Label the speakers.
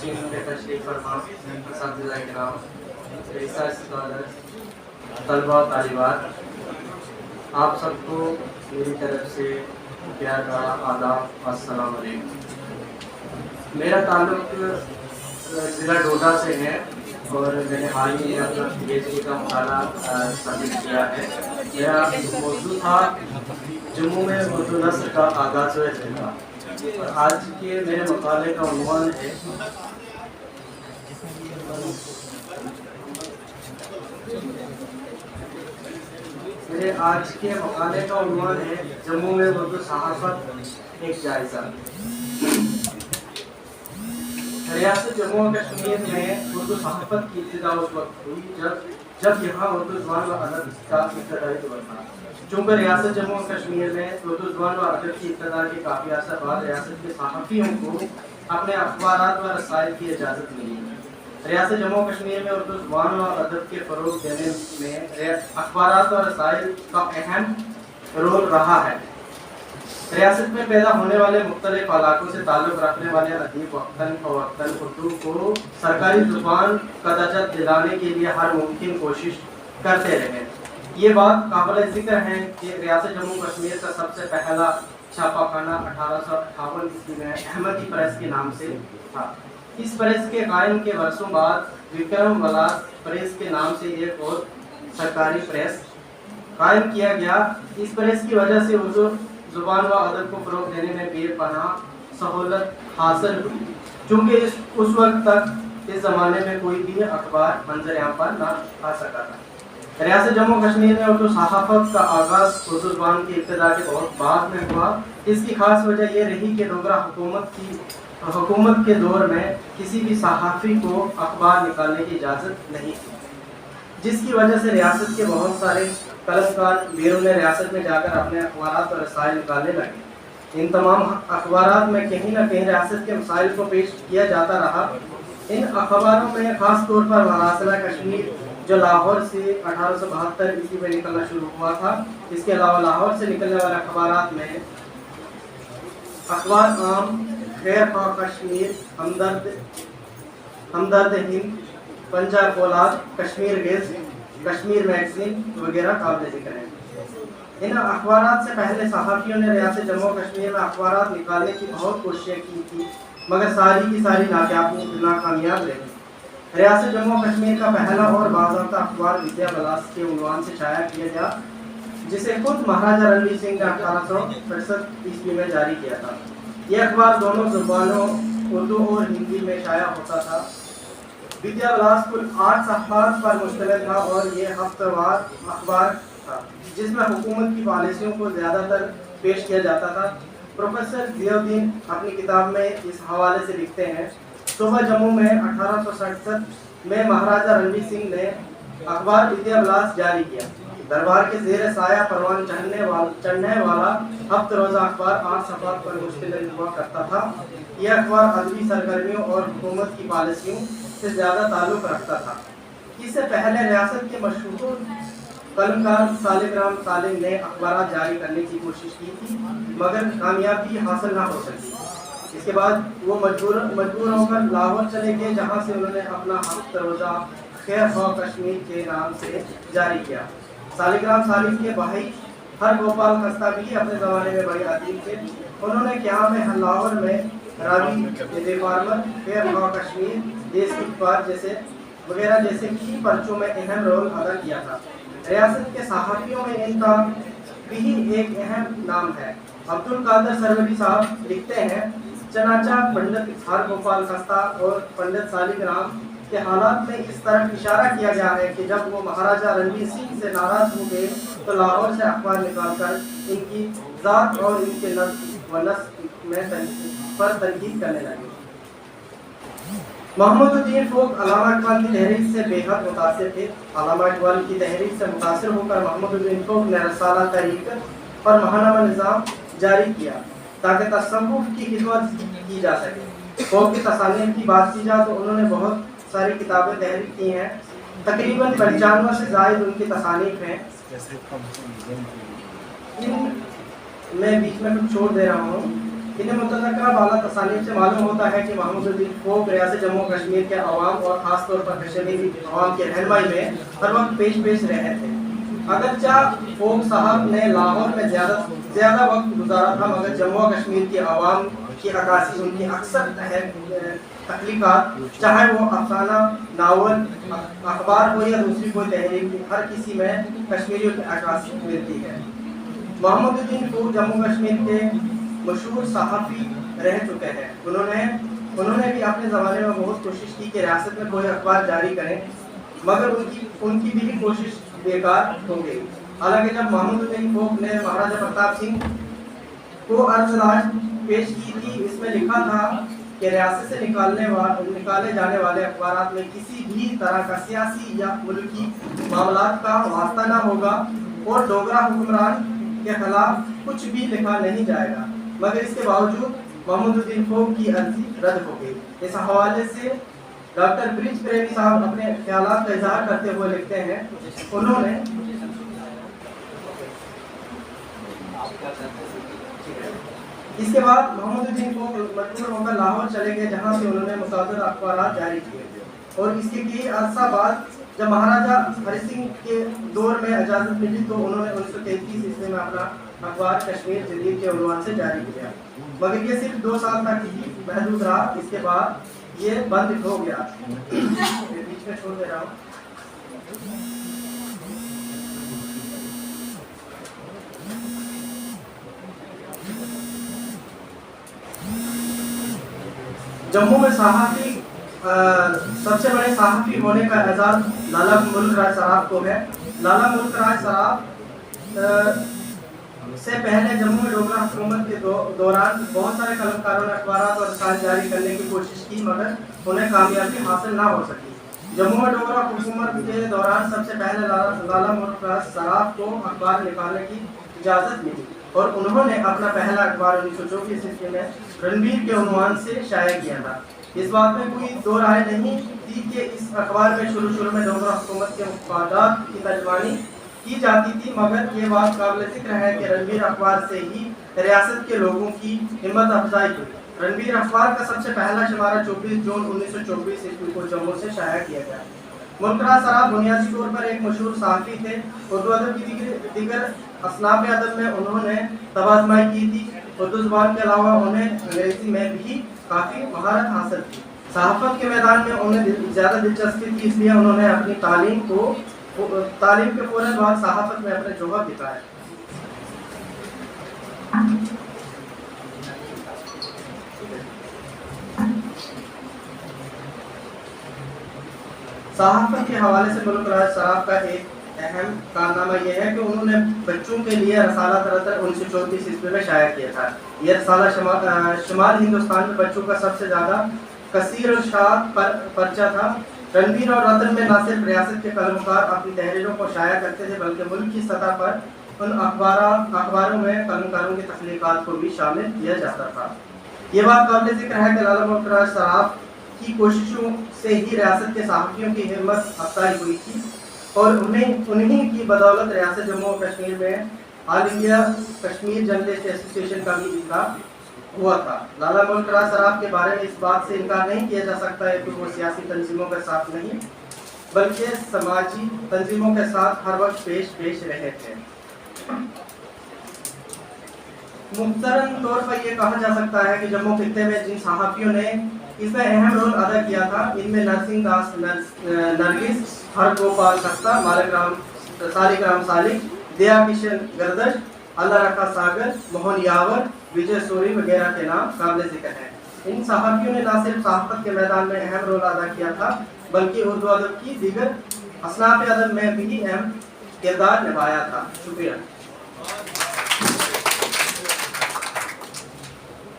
Speaker 1: تقسیم کے تشریف فرما اساتذہ کرام، ریسرچ اسکالرز، طلباء و طالبات، آپ سب کو میری طرف سے پیار کا آداب، السلام علیکم۔ میرا تعلق ضلع ڈوڈا سے ہے اور میں نے حال ہی اپنا پی ایچ ڈی کا مطالعہ سبمٹ کیا ہے۔ میرا موضوع تھا جموں میں اردو نثر کا آغاز و ارتقا، اور آج کے میرے مقالے کا عنوان ہے جموں میں اردو صحافت ایک جائزہ۔ ریاست جموں و کشمیر میں اردو صحافت کی ابتدا اس وقت ہوئی جب یہاں اردو زبان و ادب کا ابتدائی دور تھا۔ چونکہ ریاست جموں و کشمیر میں اردو زبان و ادب کی ابتدا کے کافی عرصہ بعد ریاست کے صحافیوں کو اپنے اخبارات و رسائل کی اجازت ملی۔ ریاست جموں و کشمیر میں اردو زبان و ادب کے فروغ دینے میں اخبارات و رسائل کا اہم رول رہا ہے۔ ریاست میں پیدا ہونے والے مختلف علاقوں سے تعلق رکھنے والے ادیب وقتاً فوقتاً اردو کو سرکاری زبان کا درجہ دلانے کے لیے ہر ممکن کوشش کرتے رہے۔ یہ بات قابل ذکر ہے کہ ریاست جموں و کشمیر کا سب سے پہلا چھاپا خانہ 1858 عیسوی میں احمدی پریس کے نام سے تھا۔ اس پریس کے قائم کے برسوں بعد وکرم ولاس پریس کے نام سے ایک اور سرکاری پریس قائم کیا گیا۔ اس پریس کی وجہ سے اردو زبان و ادب کو فروغ دینے میں بے پناہ سہولت حاصل ہوئی، چونکہ اس وقت تک اس زمانے میں کوئی بھی اخبار منظر عام پر نہ آ سکا تھا۔ ریاست جموں و کشمیر میں اردو صحافت کا آغاز اردو زبان کی ابتدا کے بہت بعد میں ہوا۔ اس کی خاص وجہ یہ رہی کہ ڈوگرا حکومت کے دور میں کسی بھی صحافی کو اخبار نکالنے کی اجازت نہیں تھی، جس کی وجہ سے ریاست کے بہت سارے قلمکار بیرون ریاست میں جا کر اپنے اخبارات اور رسائل نکالنے لگے۔ ان تمام اخبارات میں کہیں نہ کہیں ریاست کے مسائل کو پیش کیا جاتا رہا۔ ان اخباروں میں خاص طور پر مراسلہ کشمیر جو لاہور سے 1872 عیسوی میں نکلنا شروع ہوا تھا، اس کے علاوہ لاہور سے نکلنے والے اخبارات میں اخبار عام، خیر خواہ کشمیر، ہمدرد ہند، پنجاب فولاد، کشمیر گیز، کشمیر میگزین وغیرہ قابل ذکر ہیں۔ ان اخبارات سے پہلے صحافیوں نے ریاست جموں و کشمیر میں اخبارات نکالنے کی بہت کوششیں کی تھی، مگر ساری کی ساری ناکامیاب رہی۔ ریاست جموں و کشمیر کا پہلا اور باضابطہ اخبار ودیا ولاس کے عنوان سے شائع کیا گیا، جسے خود مہاراجہ رنویر سنگھ نے 1865 عیسوی میں جاری کیا تھا۔ یہ اخبار دونوں زبانوں اردو اور ہندی میں شائع ہوتا تھا۔ ودیا ولاس کل 8 صفحات پر مشتمل تھا اور یہ ہفتہ وار اخبار تھا، جس میں حکومت کی پالیسیوں کو زیادہ تر پیش کیا جاتا تھا۔ پروفیسر ضیاء الدین اپنی کتاب میں اس حوالے سے لکھتے ہیں: صبح جموں میں 1867 میں مہاراجہ رنویر سنگھ نے اخبار ودیا ولاس جاری کیا۔ دربار کے زیر سایہ پروان چڑھنے والا ہفتہ روزہ اخبار 8 صفحات پر مشتمل ہوا کرتا تھا۔ یہ اخبار ادبی سرگرمیوں اور حکومت کی پالیسیوں سے زیادہ تعلق رکھتا تھا۔ اس سے پہلے ریاست کے مشہور قلمکار سالک رام سالم نے اخبارات جاری کرنے کی کوشش کی تھی، مگر کامیابی حاصل نہ ہو سکی۔ اس کے بعد وہ مجبور ہو کر لاہور چلے گئے، جہاں سے انہوں نے اپنا ہفتہ روزہ خیر خواہ کشمیر کے نام سے جاری کیا۔ سالک رام سالم کے بھائی ہر گوپال خستہ بھی اپنے زمانے میں بڑے ادیب تھے۔ انہوں نے قیام لاہور میں راوی فارمر، خیر خواہ کشمیر، دیس کی اخبار وغیرہ جیسے کی پرچوں میں اہم رول ادا کیا تھا۔ ریاست کے صحافیوں میں ان کا بھی ایک اہم نام ہے۔ عبدالقادر سروری صاحب لکھتے ہیں: چنانچہ پنڈت ہر گوپال خستہ اور پنڈت سالک رام کے حالات میں اس طرف اشارہ کیا گیا ہے کہ جب وہ مہاراجہ رنویر سنگھ سے ناراض ہو گئے تو لاہور سے اخبار نکال کر ان کی ذات اور ان کے نسب و نسب پر تنقید کرنے لگے۔ محمد الدین فوق علامہ اقبال کی تحریک سے بے حد متاثر تھے۔ علامہ اقبال کی تحریک سے متاثر ہو کر محمد الدین فوق نے رسالہ تحریکت اور ماہنامہ نظام جاری کیا تاکہ تصوف کی خدمت کی جا سکے۔ فوق کی تصانیف کی بات کی جائے تو انہوں نے بہت ساری کتابیں تحریر کی ہیں، تقریباً 95 سے زائد ان کی تصانیف ہیں۔ ان میں بیچ میں کچھ چھوڑ دے رہا ہوں۔ انہیں متذکرہ بالا تصانیف سے معلوم ہوتا ہے کہ محمود الدین فوق ریاست جموں و کشمیر کے عوام اور خاص طور پر کشمیری عوام کی رہنمائی میں ہر وقت پیش رہے تھے. اگرچہ فوق صاحب نے لاہور میں زیادہ وقت گزارا تھا، مگر جموں و کشمیر کے عوام کی عکاسی ان کی اکثر تخلیقات، چاہے وہ افسانہ، ناول، اخبار ہو یا دوسری کوئی تحریر، ہر کسی میں کشمیریوں کی عکاسی ملتی ہے. محمود الدین فوق جموں کشمیر کے مشہور صحافی رہ چکے ہیں. انہوں نے بھی اپنے زمانے میں بہت کوشش کی کہ ریاست میں کوئی اخبار جاری کریں، مگر ان کی بھی کوشش بیکار ہو گئی. حالانکہ جب محمود الدین فوق نے مہاراجہ پرتاپ سنگھ کو عرضداشت پیش کی تھی، اس میں لکھا تھا کہ ریاست سے نکالے جانے والے اخبارات میں کسی بھی طرح کا سیاسی یا ملکی معاملات کا واسطہ نہ ہوگا اور ڈوگرا حکمران کے خلاف کچھ بھی لکھا نہیں جائے گا. مگر اس کے باوجود محمود الدین فوق کی عرضی رد ہو گئی. اس حوالے سے ڈاکٹر برج پریمی صاحب اپنے خیالات کا اظہار کرتے ہوئے لکھتے ہیں، انہوں نے اس کے بعد محمود الدین فوق مجبور ہو کر لاہور چلے گئے، جہاں سے انہوں نے متعدد اخبارات جاری کیے. اور اس کے کئی عرصہ بعد جب مہاراجہ ہری سنگھ کے دور میں اجازت ملی تو انہوں نے 1933 عیسوی میں اپنا اخبار کشمیر جدید کے عنوان سے جاری کیا، مگر یہ صرف 2 سال تک ہی محدود رہا. اس کے بعد یہ بند ہو گیا. بیچ میں چھوڑ دے رہا ہوں. جموں میں صحافی سب سے بڑے صحافی ہونے کا اعزاز لالا ملک راج سراف کو ہے. لالا ملک راج سراف سے پہلے جموں میں ڈوگرا حکومت کے دوران بہت سارے قلمکاروں نے اخبارات اور رسائل جاری کرنے کی کوشش کی، مگر انہیں کامیابی حاصل نہ ہو سکی. جموں میں ڈوگرا حکومت کے دوران سب سے پہلے لالا ملک راج سراف کو اخبار نکالنے کی اجازت ملی اور انہوں نے اپنا پہلا اخبار 1924 عیسوی میں رنبیر کے عنوان سے شائع کیا تھا. اس بات میں کوئی دو رائے نہیں تھی کہ اس اخبار میں شروع میں ڈوگرا حکومت کے مفادات کی ترجمانی کی جاتی تھی، مگر یہ بات قابل ذکر ہے کہ رنبیر اخبار سے ہی ریاست کے لوگوں کی ہمت افزائی ہوئی. رنبیر اخبار کا سب سے پہلا شمارہ 24 جون 1924 عیسوی کو جموں سے شائع کیا گیا. ملک راج سراف بنیادی طور پر ایک مشہور صحافی تھے. اردو ادب کی دیگر اصناف ادب میں انہوں نے تبادمائی کی تھی. اردو زبان کے علاوہ انہیں انگریزی میں بھی کافی مہارت حاصل کی. صحافت کے میدان میں انہیں زیادہ دلچسپی تھی، اس لیے انہوں نے اپنی تعلیم کے فوراً بعد صحافت میں اپنے جوہر دکھائے. صحافت کے حوالے سے ملک راج سراف کا ایک اہم کارنامہ یہ ہے کہ انہوں نے بچوں کے لیے رسالہ ترتر 1934 عیسوی میں شائع کیا تھا. یہ رسالہ شمال ہندوستان میں بچوں کا سب سے زیادہ کثیر الشاعت پرچہ تھا. رنبیر اور رتن میں نہ صرف ریاست کے قلمکار اپنی تحریروں کو شائع کرتے تھے، بلکہ ملک کی سطح پر ان اخباروں میں قلمکاروں کی تخلیقات کو بھی شامل کیا جاتا تھا. یہ بات قابل ذکر ہے کہ لالا ملک راج سراف کی کوششوں سے ہی ریاست کے صحافیوں کی ہمت افزائی ہوئی تھی اور انہیں کی بدولت ریاست جموں و کشمیر میں آل انڈیا کشمیر جرنلسٹ ایسوسی ایشن کا بھی انعقاد ہوا تھا. لالا ملک راج سراف کے بارے میں اس بات سے انکار نہیں کیا جا سکتا ہے کہ وہ سیاسی تنظیموں کے ساتھ نہیں بلکہ سماجی تنظیموں کے ساتھ ہر وقت پیش رہے تھے. مختصراً طور پر یہ کہا جا سکتا ہے کہ جموں خطے میں جن صحافیوں نے اس میں اہم رول ادا کیا تھا، ان میں نرسنگ داس نرگس، ہر گوپال خستہ، سالک رام سالک، دیا کشن گردش، اللہ رکھا ساگر، موہن یاور، وجے سوری وغیرہ کے نام قابل ذکر ہیں. ان صحافیوں نے نہ صرف صحافت کے میدان میں اہم رول ادا کیا تھا بلکہ اردو ادب کی دیگر اصناف ادب میں بھی اہم کردار نبھایا تھا. شکریہ.